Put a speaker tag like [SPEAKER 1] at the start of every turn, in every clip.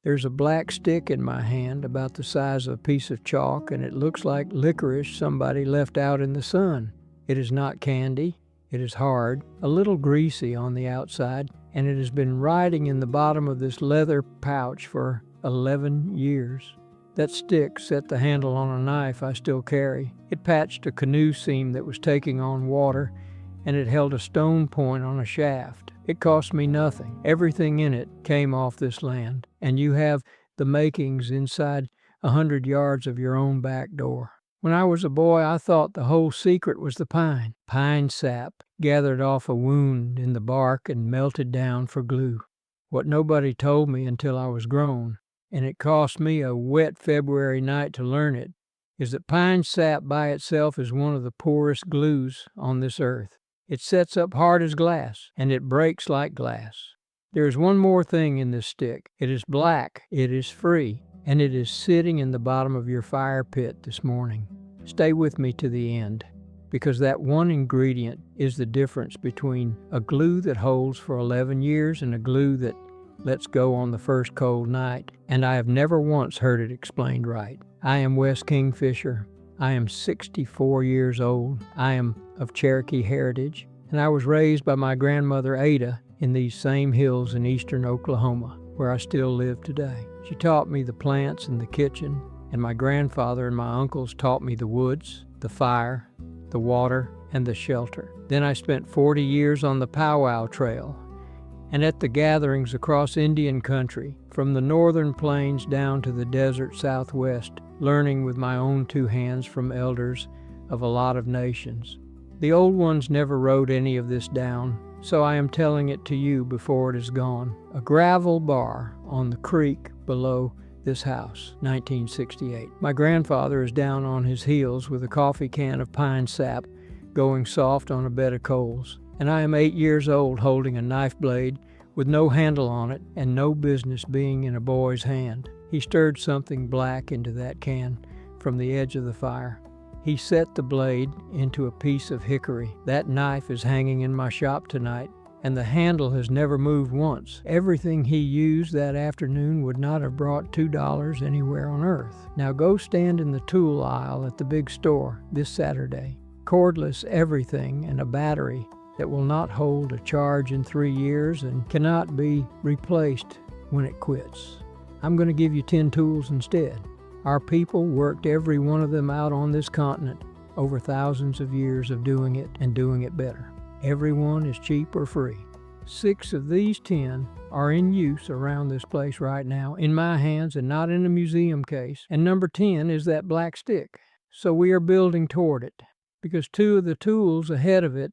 [SPEAKER 1] There's a black stick in my hand about the size of a piece of chalk, and it looks like licorice somebody left out in the sun. It is not candy. It is hard, a little greasy on the outside, and it has been riding in the bottom of this leather pouch for 11 years. That stick set the handle on a knife I still carry. It patched a canoe seam that was taking on water, and it held a stone point on a shaft. It cost me nothing. Everything in it came off this land, and you have the makings inside 100 yards of your own back door. When I was a boy, I thought the whole secret was the pine. Pine sap gathered off a wound in the bark and melted down for glue. What nobody told me until I was grown, and it cost me a wet February night to learn it, is that pine sap by itself is one of the poorest glues on this earth. It sets up hard as glass, and it breaks like glass. There is one more thing in this stick. It is black, it is free, and it is sitting in the bottom of your fire pit this morning. Stay with me to the end, because that one ingredient is the difference between a glue that holds for 11 years and a glue that lets go on the first cold night, and I have never once heard it explained right. I am Wes Kingfisher. I am 64 years old. I am of Cherokee heritage, and I was raised by my grandmother Ada in these same hills in eastern Oklahoma, where I still live today. She taught me the plants and the kitchen, and my grandfather and my uncles taught me the woods, the fire, the water, and the shelter. Then I spent 40 years on the powwow trail and at the gatherings across Indian country, from the northern plains down to the desert southwest, learning with my own two hands from elders of a lot of nations. The old ones never wrote any of this down, so I am telling it to you before it is gone. A gravel bar on the creek below this house, 1968. My grandfather is down on his heels with a coffee can of pine sap going soft on a bed of coals. And I am 8 years old holding a knife blade with no handle on it and no business being in a boy's hand. He stirred something black into that can from the edge of the fire. He set the blade into a piece of hickory. That knife is hanging in my shop tonight, and the handle has never moved once. Everything he used that afternoon would not have brought $2 anywhere on earth. Now go stand in the tool aisle at the big store this Saturday. Cordless everything and a battery that will not hold a charge in 3 years and cannot be replaced when it quits. I'm going to give you 10 tools instead. Our people worked every one of them out on this continent over thousands of years of doing it and doing it better. Every one is cheap or free. 6 of these 10 are in use around this place right now, in my hands and not in a museum case. And number 10 is that black stick. So we are building toward it, because 2 of the tools ahead of it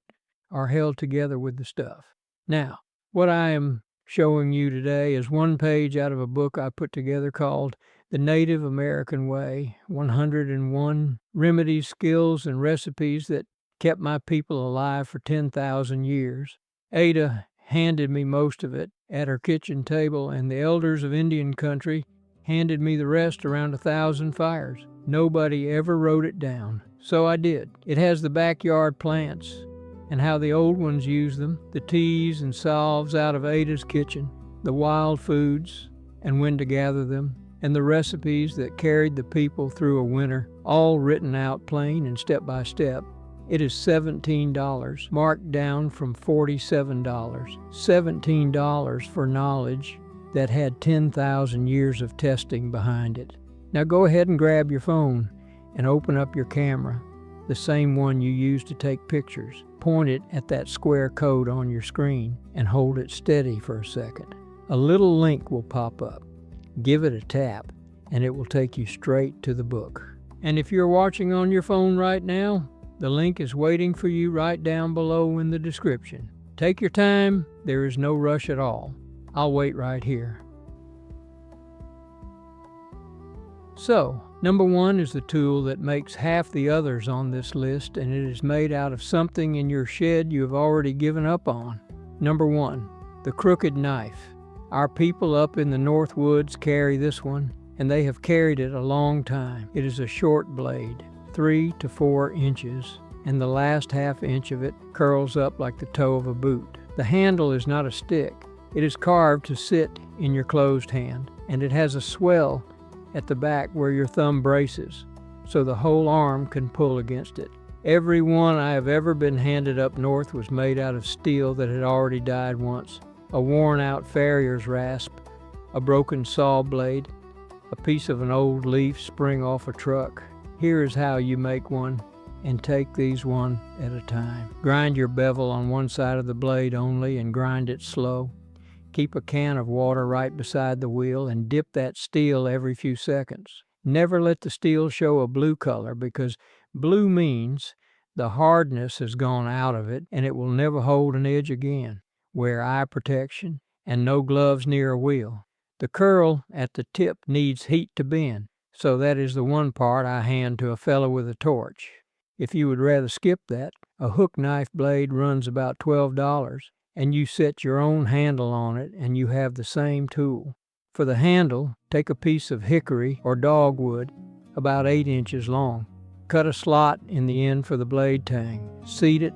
[SPEAKER 1] are held together with the stuff. Now, what I am showing you today is one page out of a book I put together called The Native American Way, 101 Remedies, Skills, and Recipes that kept my people alive for 10,000 years. Ada handed me most of it at her kitchen table, and the elders of Indian country handed me the rest around 1,000 fires. Nobody ever wrote it down, so I did. It has the backyard plants and how the old ones used them, the teas and salves out of Ada's kitchen, the wild foods and when to gather them, and the recipes that carried the people through a winter, all written out plain and step by step. It is $17, marked down from $47. $17 for knowledge that had 10,000 years of testing behind it. Now go ahead and grab your phone and open up your camera, the same one you use to take pictures. Point it at that square code on your screen and hold it steady for a second. A little link will pop up. Give it a tap and it will take you straight to the book. And if you're watching on your phone right now, the link is waiting for you right down below in the description. Take your time, there is no rush at all. I'll wait right here. So, number 1 is the tool that makes half the others on this list, and it is made out of something in your shed you have already given up on. Number 1, the crooked knife. Our people up in the North Woods carry this one, and they have carried it a long time. It is a short blade, 3 to 4 inches, and the last half inch of it curls up like the toe of a boot. The handle is not a stick. It is carved to sit in your closed hand. and it has a swell at the back where your thumb braces, so the whole arm can pull against it. Every one I have ever been handed up north was made out of steel that had already died once. A worn-out farrier's rasp, a broken saw blade, a piece of an old leaf spring off a truck. Here is how you make one, and take these one at a time. Grind your bevel on one side of the blade only and grind it slow. Keep a can of water right beside the wheel and dip that steel every few seconds. Never let the steel show a blue color, because blue means the hardness has gone out of it and it will never hold an edge again. Wear eye protection and no gloves near a wheel. The curl at the tip needs heat to bend, so that is the one part I hand to a fellow with a torch. If you would rather skip that, a hook knife blade runs about $12, and you set your own handle on it and you have the same tool. For the handle, take a piece of hickory or dogwood about 8 inches long. Cut a slot in the end for the blade tang. Seat it,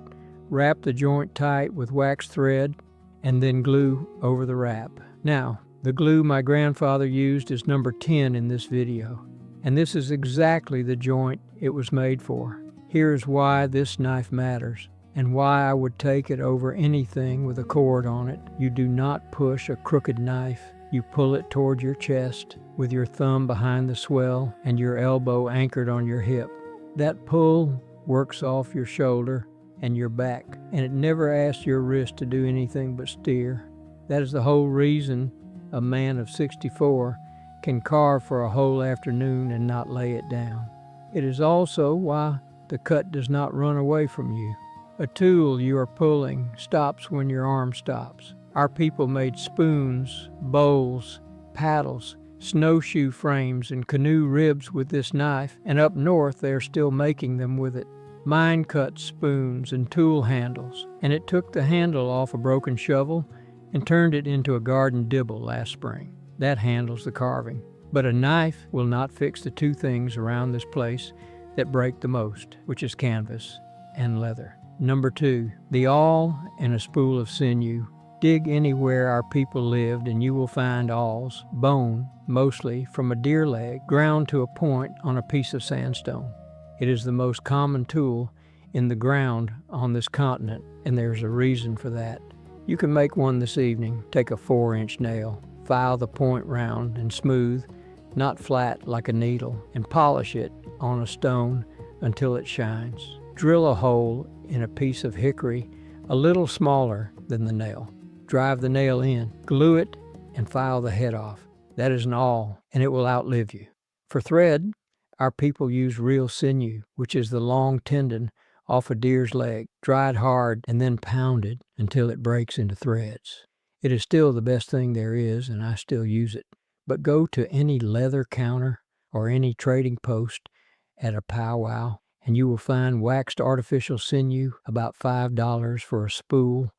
[SPEAKER 1] wrap the joint tight with wax thread, and then glue over the wrap. Now, the glue my grandfather used is number 10 in this video, and this is exactly the joint it was made for. Here's why this knife matters, and why I would take it over anything with a cord on it. You do not push a crooked knife. You pull it toward your chest with your thumb behind the swell and your elbow anchored on your hip. That pull works off your shoulder and your back, and it never asks your wrist to do anything but steer. That is the whole reason a man of 64 can carve for a whole afternoon and not lay it down. It is also why the cut does not run away from you. A tool you are pulling stops when your arm stops. Our people made spoons, bowls, paddles, snowshoe frames, and canoe ribs with this knife, and up north they are still making them with it. Mine cut spoons and tool handles, and it took the handle off a broken shovel and turned it into a garden dibble last spring. That handles the carving. But a knife will not fix the two things around this place that break the most, which is canvas and leather. Number 2, the awl and a spool of sinew. Dig anywhere our people lived and you will find awls, bone, mostly from a deer leg, ground to a point on a piece of sandstone. It is the most common tool in the ground on this continent, and there's a reason for that. You can make one this evening. Take a 4-inch nail, file the point round and smooth, not flat like a needle, and polish it on a stone until it shines. Drill a hole in a piece of hickory a little smaller than the nail. Drive the nail in, glue it, and file the head off. That is an awl, and it will outlive you. For thread, our people use real sinew, which is the long tendon off a deer's leg, dried hard and then pounded until it breaks into threads. It is still the best thing there is, and I still use it. But go to any leather counter or any trading post at a powwow, and you will find waxed artificial sinew about $5 for a spool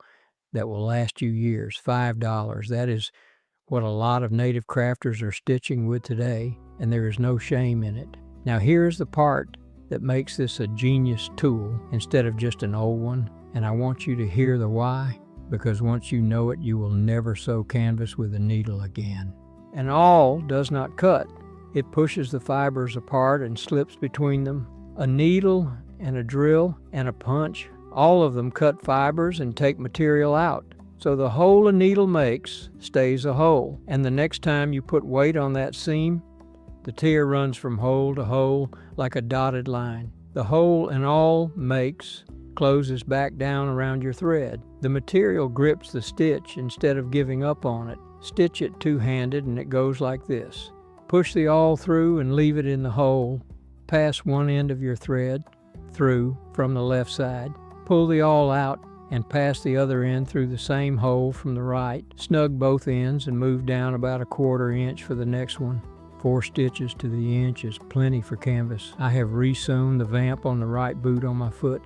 [SPEAKER 1] that will last you years. $5. That is what a lot of native crafters are stitching with today, and there is no shame in it. Now here's the part that makes this a genius tool instead of just an old one, and I want you to hear the why, because once you know it, you will never sew canvas with a needle again. An awl does not cut. It pushes the fibers apart and slips between them. A needle and a drill and a punch, all of them cut fibers and take material out. So the hole a needle makes stays a hole, and the next time you put weight on that seam, the tear runs from hole to hole like a dotted line. The hole an awl makes closes back down around your thread. The material grips the stitch instead of giving up on it. Stitch it two-handed and it goes like this. Push the awl through and leave it in the hole. Pass one end of your thread through from the left side. Pull the awl out and pass the other end through the same hole from the right. Snug both ends and move down about a 1/4 inch for the next one. 4 stitches to the inch is plenty for canvas. I have re-sewn the vamp on the right boot on my foot,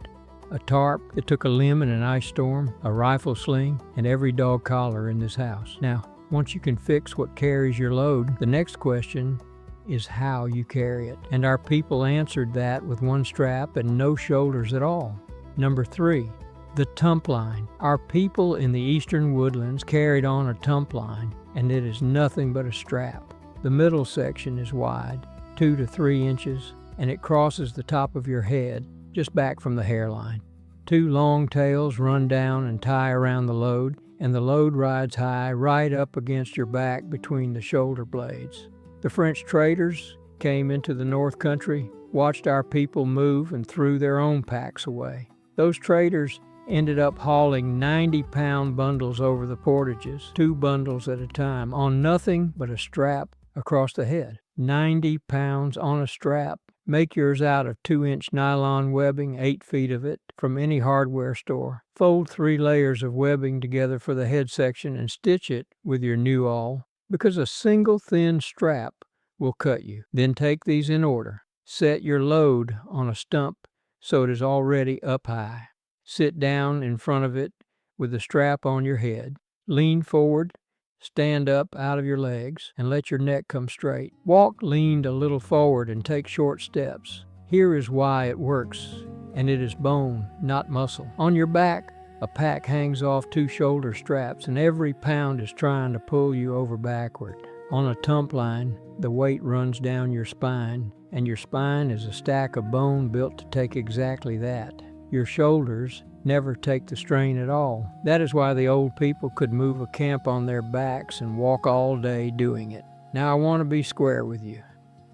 [SPEAKER 1] a tarp that took a limb in an ice storm, a rifle sling, and every dog collar in this house. Now, once you can fix what carries your load, the next question is how you carry it. And our people answered that with one strap and no shoulders at all. Number 3, the tump line. Our people in the eastern woodlands carried on a tump line, and it is nothing but a strap. The middle section is wide, 2 to 3 inches, and it crosses the top of your head, just back from the hairline. 2 long tails run down and tie around the load, and the load rides high right up against your back between the shoulder blades. The French traders came into the North Country, watched our people move, and threw their own packs away. Those traders ended up hauling 90-pound bundles over the portages, 2 bundles at a time, on nothing but a strap across the head. 90 pounds on a strap. Make yours out of 2-inch nylon webbing, 8 feet of it, from any hardware store. Fold 3 layers of webbing together for the head section and stitch it with your new awl, because a single thin strap will cut you. Then take these in order. Set your load on a stump so it is already up high. Sit down in front of it with the strap on your head. Lean forward, stand up out of your legs, and let your neck come straight. Walk leaned a little forward and take short steps. Here is why it works, and it is bone, not muscle. On your back, a pack hangs off 2 shoulder straps, and every pound is trying to pull you over backward. On a tump line, the weight runs down your spine, and your spine is a stack of bone built to take exactly that. Your shoulders never take the strain at all. That is why the old people could move a camp on their backs and walk all day doing it. Now I want to be square with you,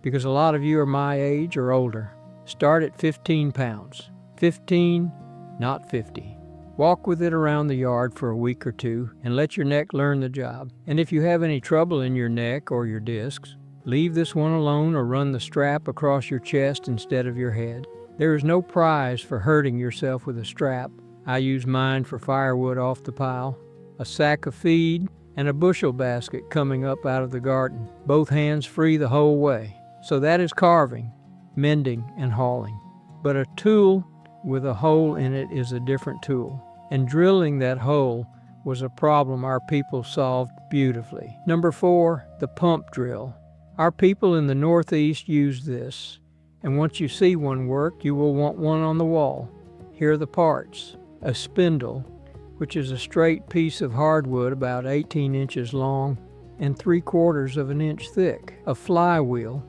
[SPEAKER 1] because a lot of you are my age or older. Start at 15 pounds. 15, not 50. Walk with it around the yard for a week or 2 and let your neck learn the job. And if you have any trouble in your neck or your discs, leave this one alone or run the strap across your chest instead of your head. There is no prize for hurting yourself with a strap. I use mine for firewood off the pile, a sack of feed, and a bushel basket coming up out of the garden, both hands free the whole way. So that is carving, mending, and hauling. But a tool with a hole in it is a different tool, and drilling that hole was a problem our people solved beautifully. Number 4, the pump drill. Our people in the Northeast use this, and once you see one work, you will want one on the wall. Here are the parts. A spindle, which is a straight piece of hardwood about 18 inches long and 3/4 of an inch thick. A flywheel,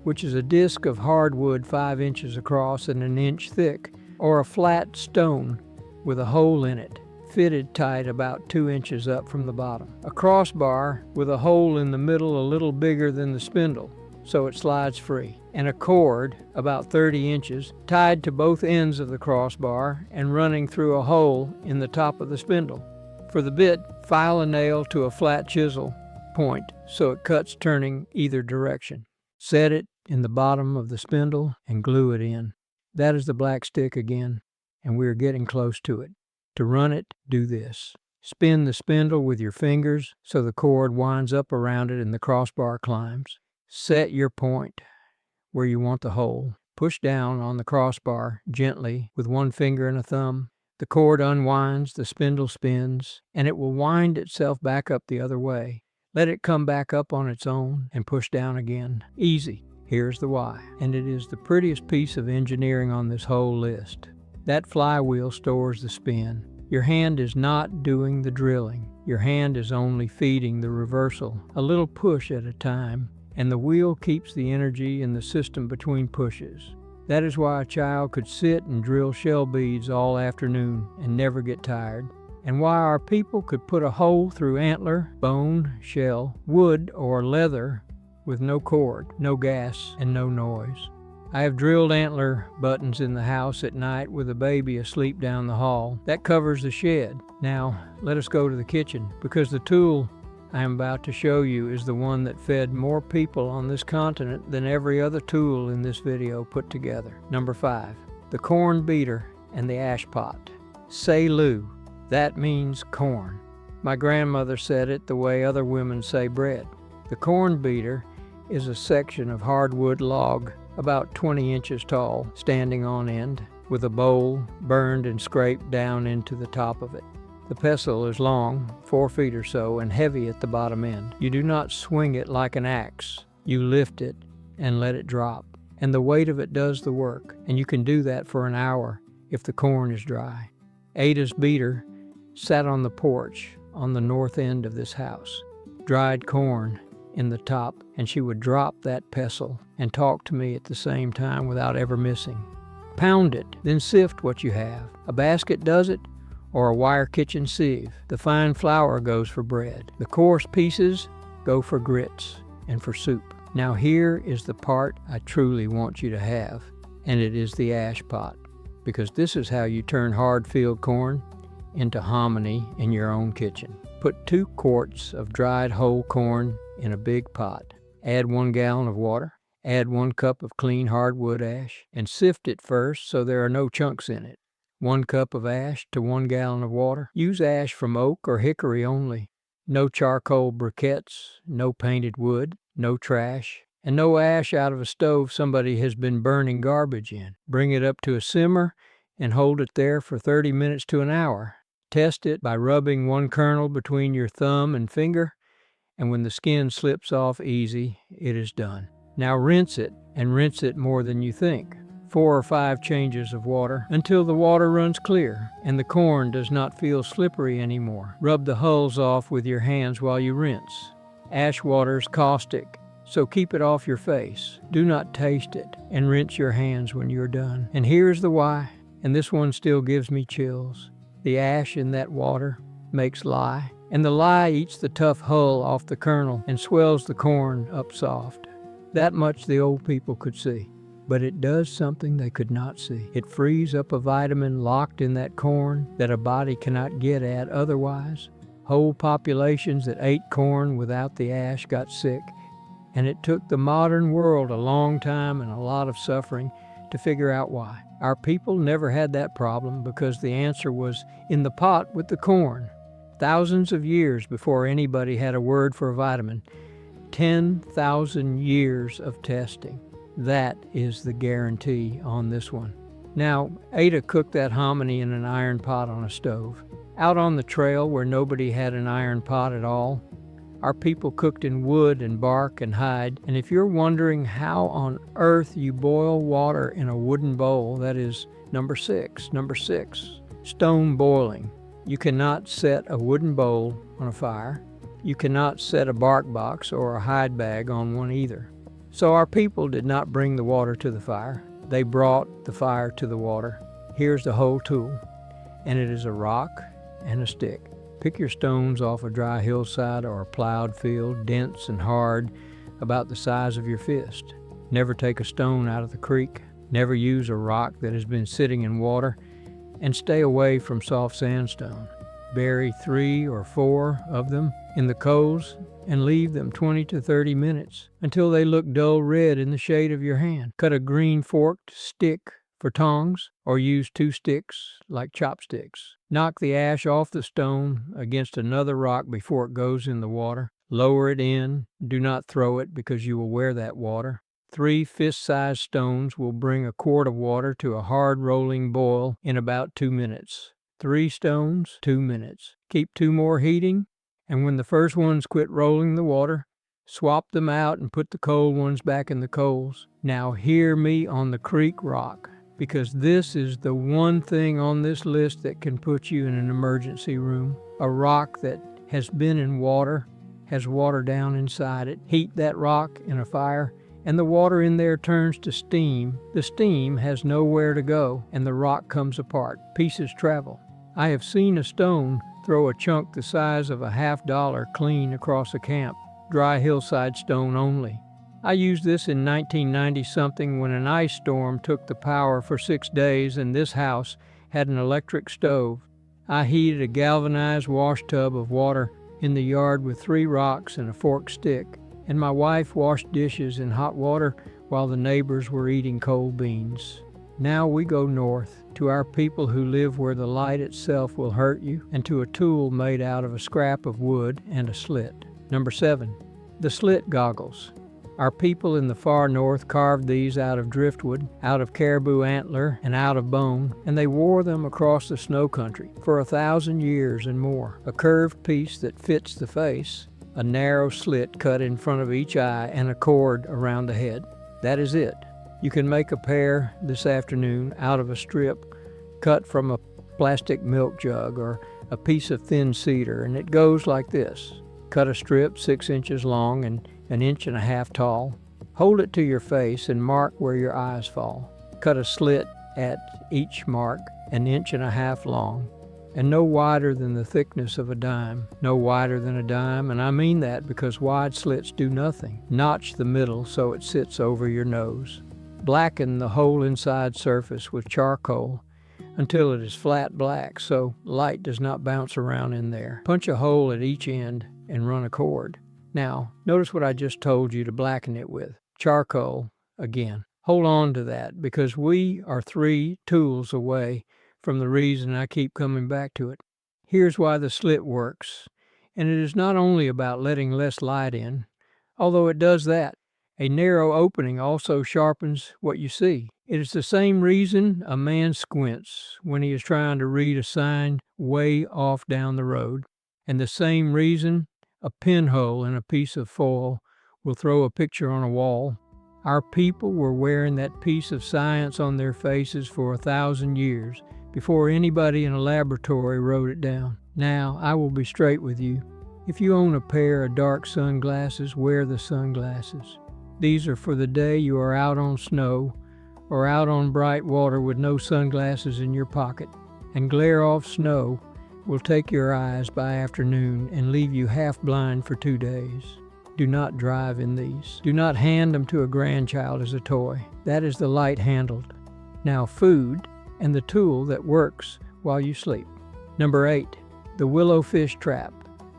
[SPEAKER 1] which is a disc of hardwood 5 inches across and an inch thick, or a flat stone with a hole in it, fitted tight about 2 inches up from the bottom. A crossbar with a hole in the middle a little bigger than the spindle, so it slides free. And a cord, about 30 inches, tied to both ends of the crossbar and running through a hole in the top of the spindle. For the bit, file a nail to a flat chisel point so it cuts turning either direction. Set it in the bottom of the spindle and glue it in. That is the black stick again, and we are getting close to it. To run it, do this. Spin the spindle with your fingers so the cord winds up around it and the crossbar climbs. Set your point where you want the hole. Push down on the crossbar gently with one finger and a thumb. The cord unwinds, the spindle spins, and it will wind itself back up the other way. Let it come back up on its own and push down again. Easy. Here's the why. And it is the prettiest piece of engineering on this whole list. That flywheel stores the spin. Your hand is not doing the drilling. Your hand is only feeding the reversal, a little push at a time, and the wheel keeps the energy in the system between pushes. That is why a child could sit and drill shell beads all afternoon and never get tired, and why our people could put a hole through antler, bone, shell, wood, or leather with no cord, no gas, and no noise. I have drilled antler buttons in the house at night with a baby asleep down the hall. That covers the shed. Now, let us go to the kitchen, because the tool I am about to show you is the one that fed more people on this continent than every other tool in this video put together. Number 5, the corn beater and the ash pot. Selu, that means corn. My grandmother said it the way other women say bread. The corn beater is a section of hardwood log about 20 inches tall, standing on end, with a bowl burned and scraped down into the top of it. The pestle is long, 4 feet or so, and heavy at the bottom end. You do not swing it like an axe. You lift it and let it drop, and the weight of it does the work, and you can do that for an hour if the corn is dry. Ada's beater sat on the porch on the north end of this house. Dried corn in the top and she would drop that pestle and talk to me at the same time without ever missing. Pound it, then sift what you have. A basket does it, or a wire kitchen sieve. The fine flour goes for bread. The coarse pieces go for grits and for soup. Now here is the part I truly want you to have, and it is the ash pot, because this is how you turn hard field corn into hominy in your own kitchen. Put 2 quarts of dried whole corn in a big pot. Add 1 gallon of water. Add 1 cup of clean hardwood ash and sift it first so there are no chunks in it. 1 cup of ash to 1 gallon of water. Use ash from oak or hickory only. No charcoal briquettes, no painted wood, no trash, and no ash out of a stove somebody has been burning garbage in. Bring it up to a simmer and hold it there for 30 minutes to an hour. Test it by rubbing 1 kernel between your thumb and finger, and when the skin slips off easy, it is done. Now rinse it, and rinse it more than you think. 4 or 5 changes of water until the water runs clear and the corn does not feel slippery anymore. Rub the hulls off with your hands while you rinse. Ash water is caustic, so keep it off your face. Do not taste it, and rinse your hands when you're done. And here's the why, and this one still gives me chills. The ash in that water makes lye, and the lye eats the tough hull off the kernel and swells the corn up soft. That much the old people could see. But it does something they could not see. It frees up a vitamin locked in that corn that a body cannot get at otherwise. Whole populations that ate corn without the ash got sick, and it took the modern world a long time and a lot of suffering to figure out why. Our people never had that problem because the answer was in the pot with the corn. Thousands of years before anybody had a word for a vitamin. 10,000 years of testing. That is the guarantee on this one. Now, Ada cooked that hominy in an iron pot on a stove. Out on the trail where nobody had an iron pot at all, our people cooked in wood and bark and hide. And if you're wondering how on earth you boil water in a wooden bowl, that is number six, stone boiling. You cannot set a wooden bowl on a fire. You cannot set a bark box or a hide bag on one either. So our people did not bring the water to the fire. They brought the fire to the water. Here's the whole tool, and it is a rock and a stick. Pick your stones off a dry hillside or a plowed field, dense and hard, about the size of your fist. Never take a stone out of the creek. Never use a rock that has been sitting in water, and stay away from soft sandstone. Bury 3 or 4 of them in the coals and leave them 20 to 30 minutes until they look dull red in the shade of your hand. Cut a green forked stick for tongs or use 2 sticks like chopsticks. Knock the ash off the stone against another rock before it goes in the water. Lower it in. Do not throw it because you will wear that water. 3 fist-sized stones will bring a quart of water to a hard rolling boil in about 2 minutes. 3 stones, 2 minutes. Keep 2 more heating, and when the first ones quit rolling the water, swap them out and put the cold ones back in the coals. Now hear me on the creek rock, because this is the one thing on this list that can put you in an emergency room. A rock that has been in water, has water down inside it. Heat that rock in a fire, and the water in there turns to steam. The steam has nowhere to go, and the rock comes apart. Pieces travel. I have seen a stone throw a chunk the size of a $50 clean across a camp. Dry hillside stone only. I used this in 1990-something when an ice storm took the power for 6 days and this house had an electric stove. I heated a galvanized wash tub of water in the yard with 3 rocks and a forked stick, and my wife washed dishes in hot water while the neighbors were eating cold beans. Now we go north, to our people who live where the light itself will hurt you, and to a tool made out of a scrap of wood and a slit. Number 7, the slit goggles. Our people in the far north carved these out of driftwood, out of caribou antler, and out of bone, and they wore them across the snow country for 1,000 years and more. A curved piece that fits the face, a narrow slit cut in front of each eye, and a cord around the head. That is it. You can make a pair this afternoon out of a strip cut from a plastic milk jug or a piece of thin cedar, and it goes like this. Cut a strip 6 inches long and an inch and a half tall. Hold it to your face and mark where your eyes fall. Cut a slit at each mark, an inch and a half long, and no wider than the thickness of a dime. No wider than a dime, and I mean that because wide slits do nothing. Notch the middle so it sits over your nose. Blacken the whole inside surface with charcoal until it is flat black so light does not bounce around in there. Punch a hole at each end and run a cord. Now, notice what I just told you to blacken it with. Charcoal again. Hold on to that because we are 3 tools away from the reason I keep coming back to it. Here's why the slit works. And it is not only about letting less light in, although it does that. A narrow opening also sharpens what you see. It is the same reason a man squints when he is trying to read a sign way off down the road, and the same reason a pinhole in a piece of foil will throw a picture on a wall. Our people were wearing that piece of science on their faces for 1,000 years before anybody in a laboratory wrote it down. Now, I will be straight with you. If you own a pair of dark sunglasses, wear the sunglasses. These are for the day you are out on snow or out on bright water with no sunglasses in your pocket, and glare off snow will take your eyes by afternoon and leave you half blind for 2 days. Do not drive in these. Do not hand them to a grandchild as a toy. That is the light handled. Now food and the tool that works while you sleep. Number 8, the Willow fish trap.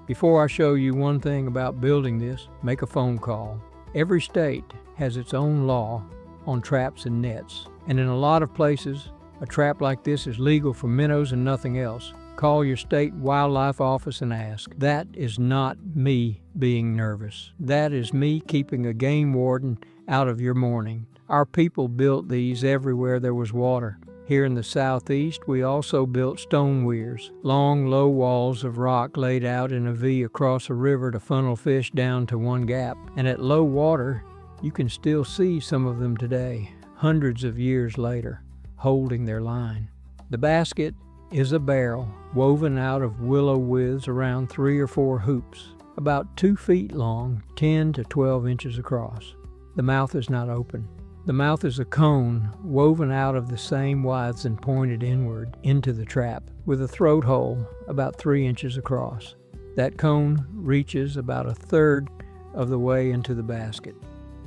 [SPEAKER 1] Before I show you one thing about building this, make a phone call. Every state has its own law on traps and nets, and in a lot of places, a trap like this is legal for minnows and nothing else. Call your state wildlife office and ask. That is not me being nervous. That is me keeping a game warden out of your morning. Our people built these everywhere there was water. Here in the southeast, we also built stone weirs, long, low walls of rock laid out in a V across a river to funnel fish down to one gap. And at low water, you can still see some of them today, hundreds of years later, holding their line. The basket is a barrel woven out of willow withes around 3 or 4 hoops, about 2 feet long, 10 to 12 inches across. The mouth is not open. The mouth is a cone woven out of the same withes and pointed inward into the trap, with a throat hole about 3 inches across. That cone reaches about 1/3 of the way into the basket.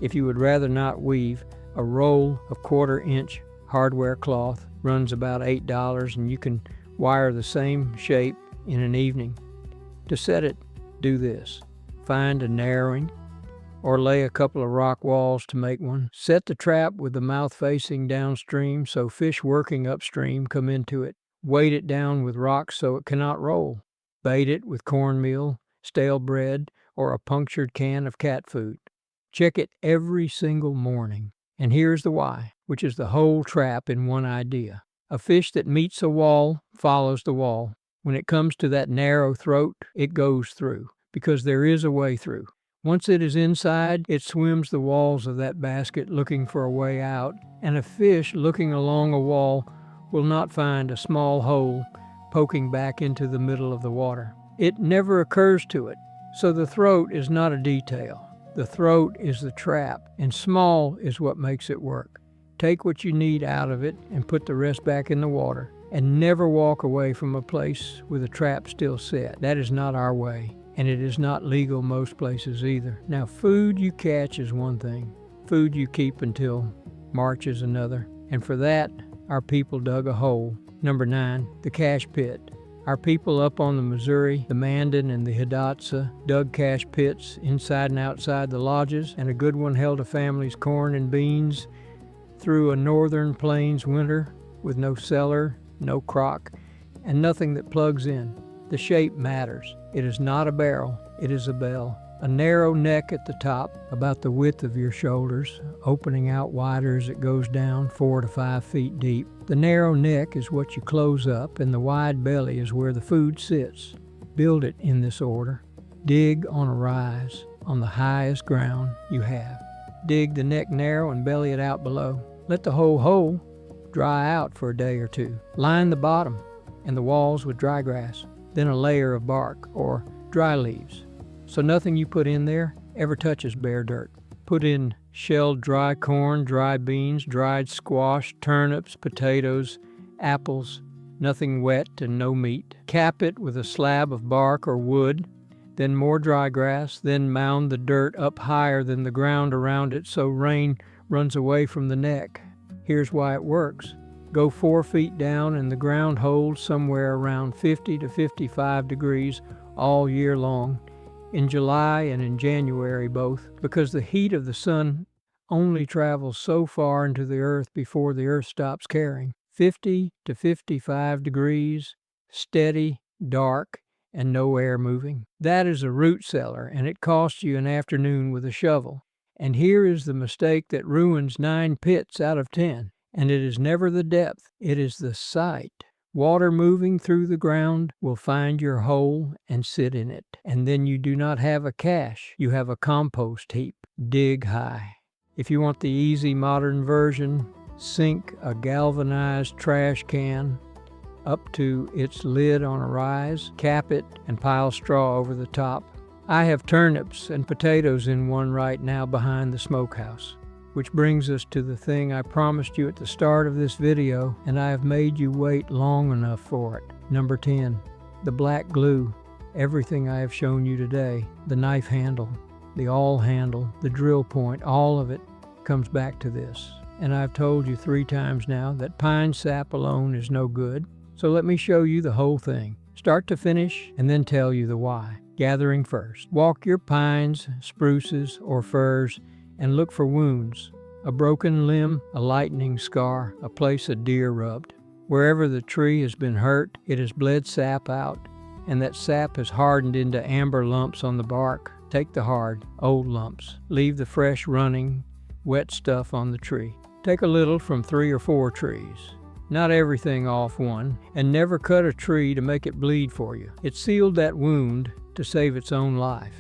[SPEAKER 1] If you would rather not weave, a roll of 1/4-inch hardware cloth runs about $8, and you can wire the same shape in an evening. To set it, do this. Find a narrowing, or lay a couple of rock walls to make one. Set the trap with the mouth facing downstream so fish working upstream come into it. Weight it down with rocks so it cannot roll. Bait it with cornmeal, stale bread, or a punctured can of cat food. Check it every single morning. And here's the why, which is the whole trap in one idea. A fish that meets a wall follows the wall. When it comes to that narrow throat, it goes through, because there is a way through. Once it is inside, it swims the walls of that basket looking for a way out, and a fish looking along a wall will not find a small hole poking back into the middle of the water. It never occurs to it, so the throat is not a detail. The throat is the trap, and small is what makes it work. Take what you need out of it and put the rest back in the water, and never walk away from a place with a trap still set. That is not our way. And it is not legal most places either. Now, food you catch is one thing. Food you keep until March is another. And for that, our people dug a hole. Number 9, the cache pit. Our people up on the Missouri, the Mandan, and the Hidatsa dug cache pits inside and outside the lodges, and a good one held a family's corn and beans through a northern plains winter with no cellar, no crock, and nothing that plugs in. The shape matters. It is not a barrel, it is a bell. A narrow neck at the top, about the width of your shoulders, opening out wider as it goes down 4 to 5 feet deep. The narrow neck is what you close up, and the wide belly is where the food sits. Build it in this order. Dig on a rise, on the highest ground you have. Dig the neck narrow and belly it out below. Let the whole hole dry out for a day or 2. Line the bottom and the walls with dry grass, then a layer of bark or dry leaves, so nothing you put in there ever touches bare dirt. Put in shelled dry corn, dry beans, dried squash, turnips, potatoes, apples, nothing wet and no meat. Cap it with a slab of bark or wood, then more dry grass, then mound the dirt up higher than the ground around it so rain runs away from the neck. Here's why it works. Go 4 feet down and the ground holds somewhere around 50 to 55 degrees all year long, in July and in January both, because the heat of the sun only travels so far into the earth before the earth stops caring. 50 to 55 degrees, steady, dark, and no air moving. That is a root cellar, and it costs you an afternoon with a shovel. And here is the mistake that ruins 9 pits out of 10. And it is never the depth, it is the site. Water moving through the ground will find your hole and sit in it. And then you do not have a cache, you have a compost heap. Dig high. If you want the easy modern version, sink a galvanized trash can up to its lid on a rise, cap it, and pile straw over the top. I have turnips and potatoes in one right now behind the smokehouse. Which brings us to the thing I promised you at the start of this video, and I have made you wait long enough for it. Number 10, the black glue. Everything I have shown you today, the knife handle, the awl handle, the drill point, all of it comes back to this. And I've told you 3 times now that pine sap alone is no good. So let me show you the whole thing, start to finish, and then tell you the why. Gathering first. Walk your pines, spruces, or firs and look for wounds, a broken limb, a lightning scar, a place a deer rubbed. Wherever the tree has been hurt, it has bled sap out, and that sap has hardened into amber lumps on the bark. Take the hard, old lumps. Leave the fresh, running, wet stuff on the tree. Take a little from 3 or 4 trees. Not everything off one, and never cut a tree to make it bleed for you. It sealed that wound to save its own life.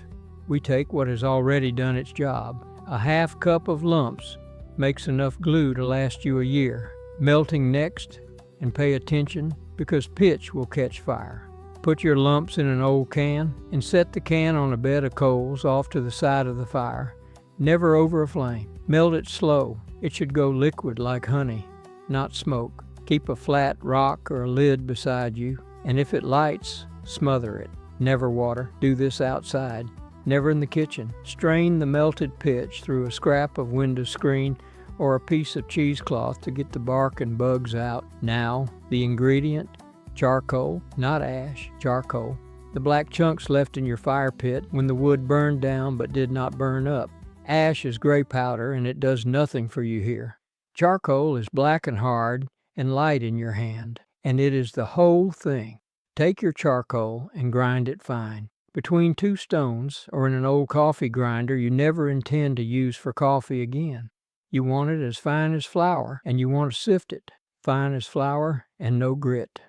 [SPEAKER 1] We take what has already done its job. A half cup of lumps makes enough glue to last you a year. Melting next, and pay attention because pitch will catch fire. Put your lumps in an old can and set the can on a bed of coals off to the side of the fire, never over a flame. Melt it slow. It should go liquid like honey, not smoke. Keep a flat rock or a lid beside you, and if it lights, smother it. Never water. Do this outside. Never in the kitchen. Strain the melted pitch through a scrap of window screen or a piece of cheesecloth to get the bark and bugs out. Now, the ingredient, charcoal, not ash, charcoal. The black chunks left in your fire pit when the wood burned down but did not burn up. Ash is gray powder and it does nothing for you here. Charcoal is black and hard and light in your hand, and it is the whole thing. Take your charcoal and grind it fine. Between 2 stones, or in an old coffee grinder you never intend to use for coffee again. You want it as fine as flour, and you want to sift it, fine as flour and no grit.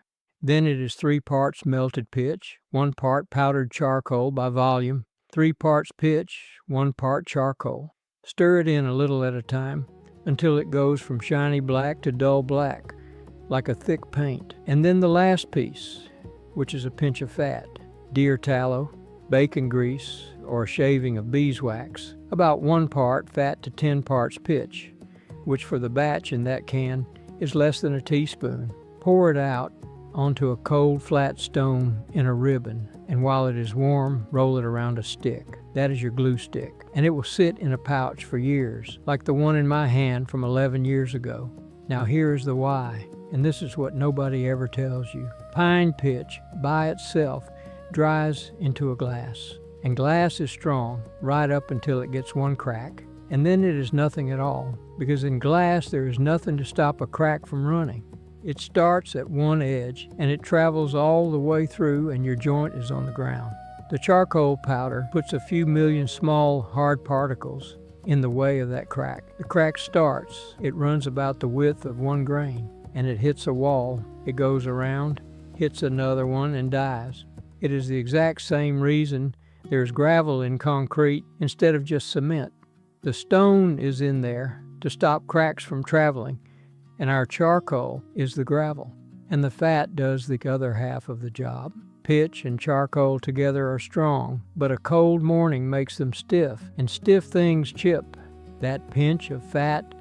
[SPEAKER 1] Then it is 3 parts melted pitch, 1 part powdered charcoal by volume, 3 parts pitch, 1 part charcoal. Stir it in a little at a time until it goes from shiny black to dull black, like a thick paint. And then the last piece, which is a pinch of fat. Deer tallow, bacon grease, or a shaving of beeswax, about 1 part fat to 10 parts pitch, which for the batch in that can is less than a teaspoon. Pour it out onto a cold flat stone in a ribbon, and while it is warm, roll it around a stick. That is your glue stick, and it will sit in a pouch for years, like the one in my hand from 11 years ago. Now here is the why, and this is what nobody ever tells you. Pine pitch, by itself, dries into a glass, and glass is strong right up until it gets 1 crack, and then it is nothing at all, because in glass there is nothing to stop a crack from running. It starts at one edge and it travels all the way through, and your joint is on the ground. The charcoal powder puts a few million small hard particles in the way of that crack. The crack starts, it runs about the width of 1 grain, and it hits a wall, it goes around, hits another one, and dies. It is the exact same reason there's gravel in concrete instead of just cement. The stone is in there to stop cracks from traveling, and our charcoal is the gravel, and the fat does the other half of the job. pitch and charcoal together are strong, but a cold morning makes them stiff, and stiff things chip. That pinch of fat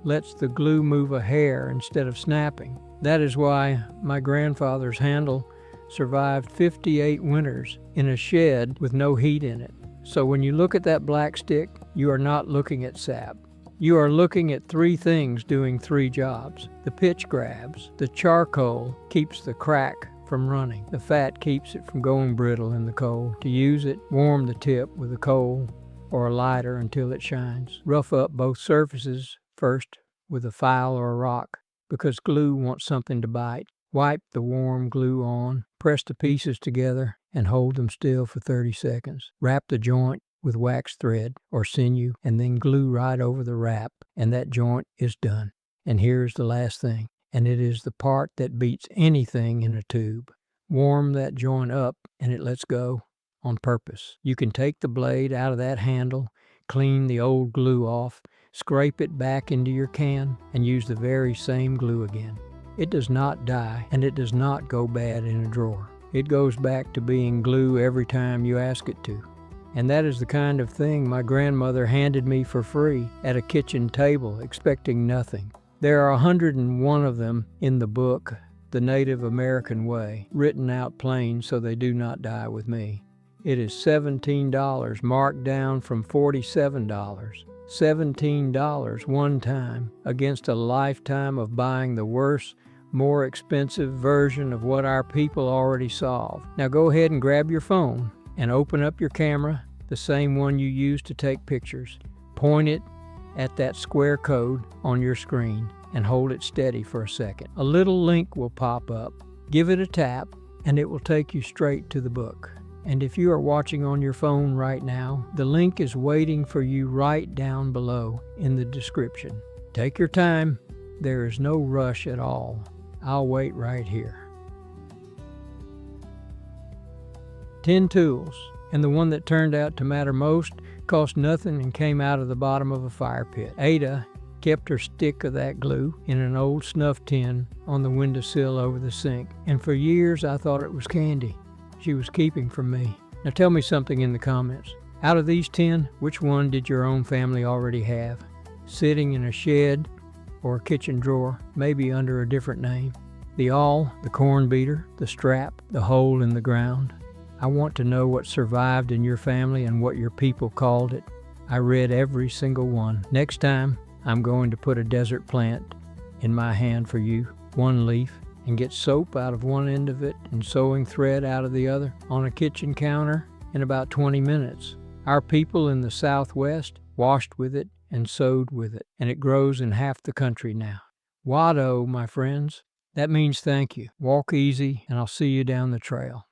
[SPEAKER 1] lets the glue move a hair instead of snapping. That is why my grandfather's handle survived 58 winters in a shed with no heat in it. So when you look at that black stick, you are not looking at sap. You are looking at three things doing three jobs. The pitch grabs, the charcoal keeps the crack from running, the fat keeps it from going brittle in the cold. To use it, warm the tip with a coal or a lighter until it shines. Rough up both surfaces first with a file or a rock, because glue wants something to bite. Wipe the warm glue on, press the pieces together, and hold them still for 30 seconds. Wrap the joint with wax thread or senu, and then glue right over the wrap, and that joint is done. And here's the last thing, and it is the part that beats anything in a tube. Warm that joint up, and it lets go on purpose. You can take the blade out of that handle, clean the old glue off, scrape it back into your can, and use the very same glue again. It does not die, and it does not go bad in a drawer. It goes back to being glue every time you ask it to. And that is the kind of thing my grandmother handed me for free at a kitchen table, expecting nothing. There are 101 of them in the book, The Native American Way, written out plain so they do not die with me. It is $17, marked down from $47. $17 one time against a lifetime of buying the worse, more expensive version of what our people already solved. Now go ahead and grab your phone and open up your camera, the same one you use to take pictures. Point it at that square code on your screen and hold it steady for a second. A little link will pop up. Give it a tap and it will take you straight to the book. And if you are watching on your phone right now, the link is waiting for you right down below in the description. Take your time. There is no rush at all. I'll wait right here. 10 tools, and the one that turned out to matter most cost nothing and came out of the bottom of a fire pit. Ada kept her stick of that glue in an old snuff tin on the windowsill over the sink, and for years I thought it was candy she was keeping from me. Now tell me something in the comments. Out of these 10, which one did your own family already have? Sitting in a shed or a kitchen drawer, maybe under a different name. The awl, the corn beater, the strap, the hole in the ground. I want to know what survived in your family and what your people called it. I read every single one. Next time, I'm going to put a desert plant in my hand for you, one leaf, and get soap out of one end of it and sewing thread out of the other on a kitchen counter in about 20 minutes. Our people in the Southwest washed with it and sewed with it, and it grows in half the country now. Wado, my friends. That means thank you. Walk easy, and I'll see you down the trail.